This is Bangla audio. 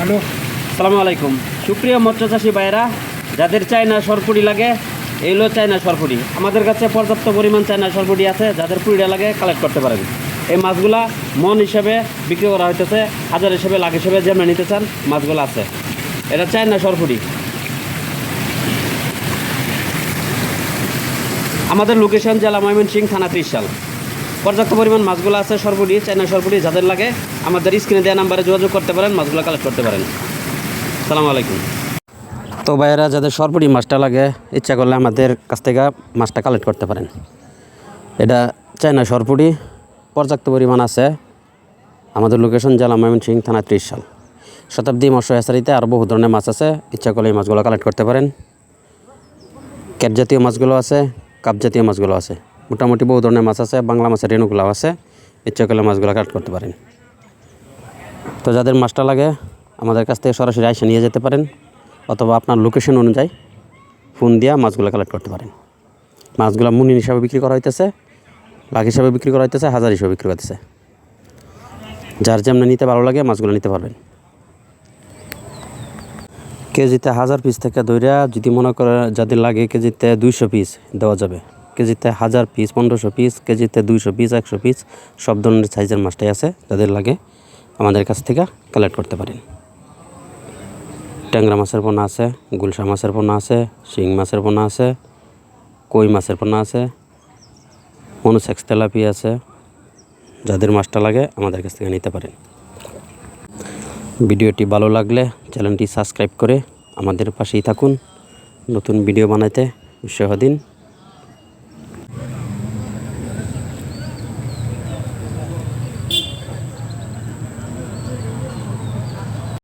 হ্যালো। আসসালামু আলাইকুম। সুপ্রিয় মৎস্য চাষি ভাইয়েরা, যাদের চায়না সরপুরি লাগে এই হলো চায়না সরপুরি। আমাদের কাছে পর্যাপ্ত পরিমাণ চায়না সরপুরি আছে, যাদের পুরিটা লাগে কালেক্ট করতে পারেন। এই মাছগুলা মন হিসেবে বিক্রি করা হইতেছে, হাজার হিসেবে লাখ হিসেবে যেমন নিতে চান মাছগুলো আছে। এটা চায়না সরপুরি। আমাদের লোকেশন জেলা ময়মনসিংহ, থানা ত্রিশাল। পর্যাপ্ত পরিমাণ মাছগুলো আছে সরপুরি, চায়না সরপুরি। যাদের লাগে আমাদের স্ক্রিনে দেওয়া নাম্বারে যোগাযোগ করতে পারেন, মাছগুলো কালেক্ট করতে পারেন। আসসালামু আলাইকুম। তো ভাইয়েরা, যাদের সরপুরি মাছটা লাগে ইচ্ছা করলে আমাদের কাছ থেকে মাছটা কালেক্ট করতে পারেন। এটা চায়না সরপুরি, পর্যাপ্ত পরিমাণ আছে। আমাদের লোকেশন জেলা ময়মনসিংহ, থানা ত্রিশাল। শতাব্দী মৎস্য হ্যাচারিতে আরও বহু ধরনের মাছ আছে, ইচ্ছা করলে এই মাছগুলো কালেক্ট করতে পারেন। ক্যাট জাতীয় মাছগুলো আছে, কাপ জাতীয় মাছগুলো আছে, মোটামুটি বহু ধরনের মাছ আছে। বাংলা মাছের রেণুগুলো আছে, ইচ্ছা করলে মাছগুলো কালেক্ট করতে পারেন। তো যাদের মাছটা লাগে আমাদের কাছ থেকে সরাসরি আইসা নিয়ে যেতে পারেন, অথবা আপনার লোকেশন অনুযায়ী ফোন দিয়ে মাছগুলো কালেক্ট করতে পারেন। মাছগুলো মুনিন হিসাবে বিক্রি করা হইতেছে, লাখ হিসাবে বিক্রি করা হইতেছে, হাজার হিসাবে বিক্রি করতেছে। যার যেমন নিতে ভালো লাগে মাছগুলো নিতে পারবেন। কেজিতে 1000 পিস থেকে ধইরা যদি মনে করে যাদের লাগে কেজিতে 200 পিস দেওয়া যাবে। কেজিতে 1000 পিস, 1500 পিস, কেজিতে 200 পিস, 100 পিস, সব ধরনের সাইজের মাছটাই আছে। যাদের লাগে আমাদের কাছ থেকে কালেক্ট করতে পারেন। ট্যাংরা মাছের পোনা আছে, গুলশা মাছের পোনা আছে, শিং মাছের পোনা আছে, কই মাছের পোনা আছে, মনোসেক্স তেলাপিয়া আছে। যাদের মাছটা লাগে আমাদের কাছ থেকে নিতে পারেন। ভিডিওটি ভালো লাগলে চ্যানেলটি সাবস্ক্রাইব করে আমাদের পাশেই থাকুন। নতুন ভিডিও বানাইতে উৎসাহ দিন।